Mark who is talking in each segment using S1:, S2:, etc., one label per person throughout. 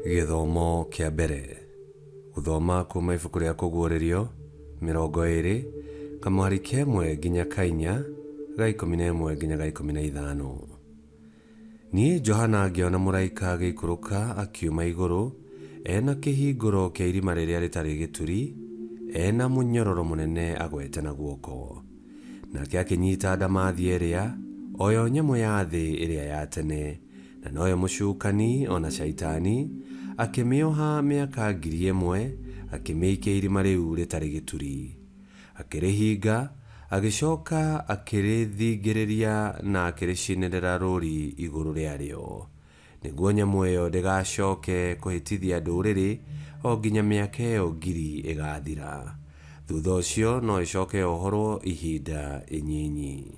S1: Githomo kia mbere. Guthoma kuma ibuku ria kuguũrĩrio 20 kamwari kemwe nginya kainya ga 11 nginya ga 15. Niĩ Johana ngĩona mũraika agĩikũrũka akiuma igũrũ ena kĩhingũro kĩa irima rĩrĩa rĩtarĩ gĩturi, ena mũnyororo mũnene agwete na guoko. Nake akĩnyita ndamathi ĩrĩa, oyo nyamũ ya thĩ ĩrĩa ya tene, na noyo mũcukani ona shaitani, akĩmĩoha mĩaka 1000, akĩmĩikia irima rĩu rĩtarĩ gĩturi. Akĩrĩhinga, agĩcoka akĩrĩthingĩrĩria na akĩrĩcinĩrĩra rũri igũrũ rĩarĩo, nĩguo nyamũ ĩyo ndĩgacoke kũhĩtithia ndũrĩrĩ o nginya mĩaka ĩyo 1000 ĩgathira. Thutha ũcio no ĩcoke yohorwo ihinda inyinyi.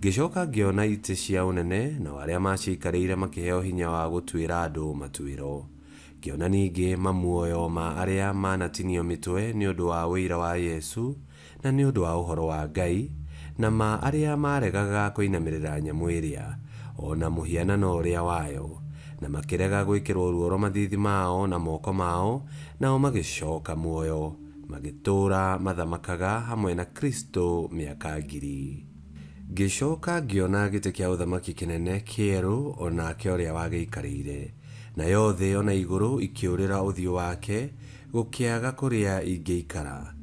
S1: Ngĩcoka ngĩona itĩ cia ũnene na arĩa maciikarĩire makĩheo hinya wa gũtuĩra andũ matuĩro. Ngĩona ningĩ mamuoyo ma arĩa manatinio mĩtwe nĩ ũndũ wa ũira wa Yesu na nĩ ũndũ wa ũhoro wa Ngai, na ma arĩa maregaga kũinamĩrĩra nyamũ ĩrĩa ona mũhianano ũrĩa wayo, na makĩrega gwĩkĩrwo ruoro mathithi mao na moko mao, nao magĩcoka muoyo magĩtũũra mathamakaga hamwe na Kristo mĩaka 1000. Ngĩcoka ngĩona gĩtĩ kĩa ũthamaki kĩnene kĩerũ onake ũrĩa wagĩikarĩire, nayo thĩ ona igũrũ ikĩũrĩra ũthiũ wake, gũkĩaga kũrĩa ingĩikara.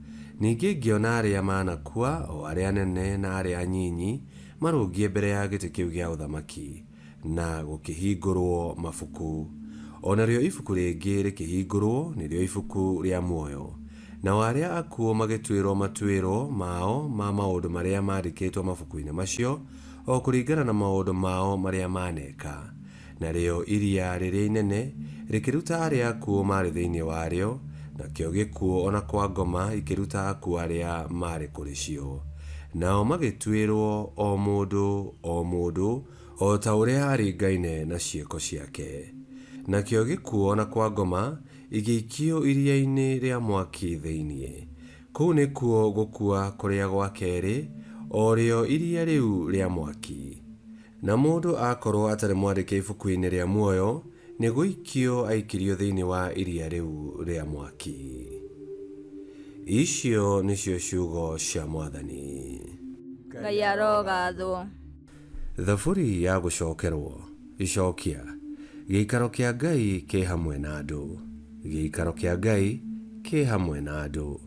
S1: Ningĩ ngĩona arĩa manakua, o arĩa anene na arĩa anyinyi, marũngiĩ mbere ya gĩtĩ kĩu gĩa ũthamaki, na gũkĩhingũrwo mabuku. Onarĩo ibuku rĩngĩ rĩkĩhingũrwo, nĩrĩo ibuku rĩa muoyo. Nao arĩa akuũ magĩtuĩrwo matuĩro mao ma maũndũ marĩa mandĩkĩtwo mabuku-inĩ macio, o kũringana na maũndũ mao marĩa maneka. Narĩo iria rĩrĩa inene rĩkĩruta arĩa akuũ marĩ thĩinĩ warĩo, nakĩo gĩkuũ ona kwa ngoma ikĩruta akuũ arĩa marĩ kũrĩ cio. Nao magĩtuĩrwo o mũndũ o ta ũrĩa aringaine na ciĩko ciake. Nakĩo gĩkuũ ona kwa ngoma igĩikio iria-inĩ rĩa mwaki thĩinĩ. Kũu nĩkuo gũkua kũrĩa gwa kerĩ, o rĩo iria rĩu rĩa mwaki. Na mũndũ akorwo atarĩ mwandĩke ibuku-inĩ rĩa muoyo, nĩ gũikio aikirio thĩinĩ wa iria rĩu rĩa mwaki. Icio nĩcio ciugo cia Mwathani.
S2: Ngai arogathwo.
S1: Thaburi ya gũcokerwo. Icokia. Gĩikaro kĩa Ngai kĩ hamwe na andũ. Gĩikaro kĩa Ngai kĩ hamwe na andũ.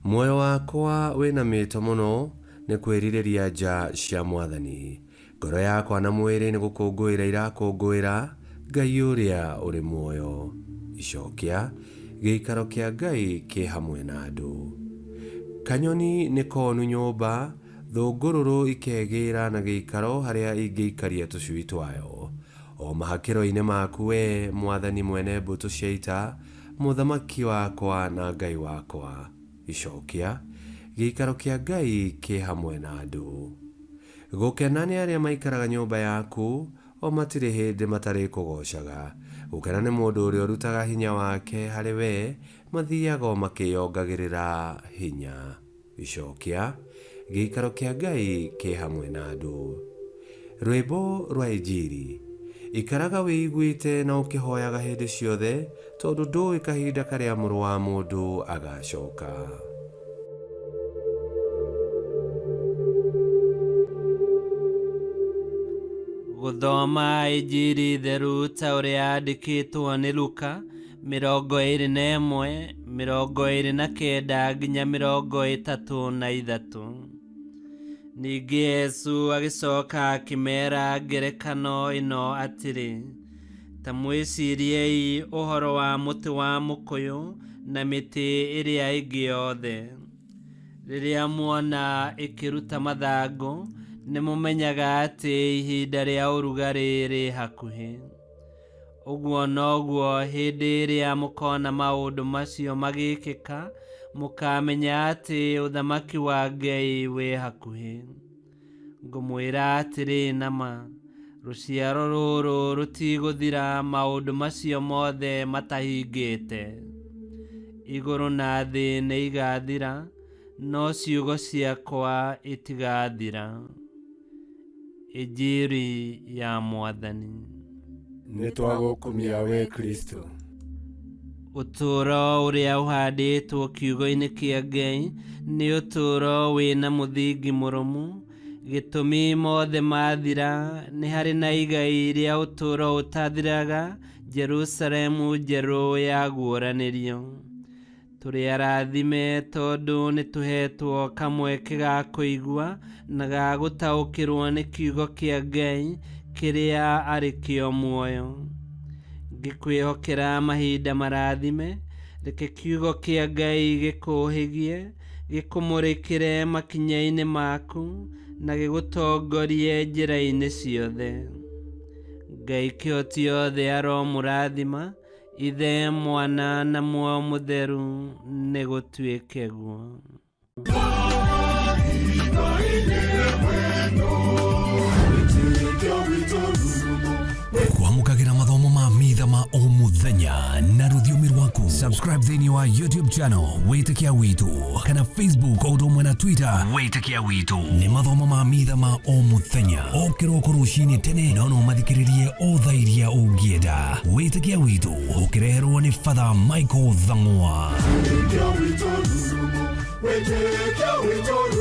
S1: Muoyo wakwa wĩna mĩto mũno nĩ kwĩrirĩria nja cia Mwathani. Ngoro yakwa na mwĩrĩ nĩ gũkũngũĩra irakũngũĩra Ngai ũrĩa ũrĩ muoyo. Icokia. Gĩikaro kĩa Ngai kĩ hamwe na andũ. Kanyoni nĩ konu nyũmba, thũngũrũrũ ikegĩra na gĩikaro harĩa ingĩikaria tũcui twayo. O mahakĩro-inĩ maku we Mwathani mwene mbũtũ cia ita, mũthamaki wakwa na Ngai wakwa. Icokia. Gĩikaro kĩa Ngai kĩ hamwe na andũ. Gũkena nĩ arĩa maikaraga nyũmba yaku, o matirĩ hĩndĩ matarĩ kũgocaga. Gũkena nĩ mũndũ ũrĩa ũrutaga hinya wake harĩ we, mathiaga makĩyongagĩrĩra hinya. Icokia. Gĩikaro kĩa Ngai kĩ hamwe na andũ. Rwĩmbo rwa Injili. Ikaraga wĩiguĩte na ũkĩhoyaga hĩndĩ ciothe, tondũ ndũĩ kahinda karĩa Mũrũ wa Mũndũ agacoka.
S3: Gũthoma Injili theru ta ũrĩa yandĩkĩtwo nĩ Luka 21, 29 nginya 33. Ningĩ Yesu agĩcoka akĩmeera ngerekano ĩno atĩrĩ, ta mwĩciriei ũhoro wa mũtĩ wa mũkũyũ na mĩtĩ ĩrĩa ĩngĩ yothe. Rĩrĩa muona ĩkĩruta mathangũ, nĩ mũmenyaga atĩ ihinda rĩa ũrugarĩ rĩ hakuhĩ. Ũguo noguo hĩndĩ ĩrĩa mũkona maũndũ macio magĩkĩka, mũkamenya atĩ ũthamaki wa Ngai wĩ hakuhĩ. Ngũmwĩra atĩrĩ nama, rũciaro rũrũ rũtigũthira maũndũ macio mothe matahingĩte. Igũrũ na thĩ nĩ igathira, no ciugo ciakwa itigathira. Injili ya Mwathani.
S4: Nĩ twagũkumia we Kristo.
S3: Ũtũũro ũrĩa ũhandĩtwo kiugo-inĩ kĩa Ngai nĩ ũtũũro wĩna mũthingi mũrũmu. Gĩtũmi mothe mathira, nĩ harĩ na igai rĩa ũtũũro ũtathiraga, Jerusalemu njerũ ya guũranĩrio. Tũrĩ arathime tondũ nĩ tũhetwo kamweke ga kũigua na ga gũtaũkĩrwo nĩ kiugo kĩa Ngai kĩrĩa arĩ kĩo muoyo. Ngĩkwĩhokera mahinda marathime, reke kiugo kĩa Ngai gĩkũũhĩgie, gĩkũmũrĩkĩre makinya-inĩ maku na gĩgũtongorie njĩra-inĩ ciothe. Ngai kĩhoti othe aromũrathima, Ithe, Mwana na Muoyo Mũtheru, nĩ gũtuĩke guo.
S4: Kwamũkagĩra mathomo ma mitha ma o mũthenya na rũthiomi rwaku. Subscribe thĩinĩ wa YouTube channel Wĩtĩkia Witũ, kana Facebook o ũndũ ũmwe na Twitter Wĩtĩkia Witũ. Nĩ mathomo ma mitha ma o mũthenya, o kĩroko rũcinĩ tene, na no mathikĩrĩrie o thaa iria ũngĩenda. Wĩtĩkia Witũ ũkĩreherwo nĩ Father Michael Thang'wa. Wĩtĩkia Witũ.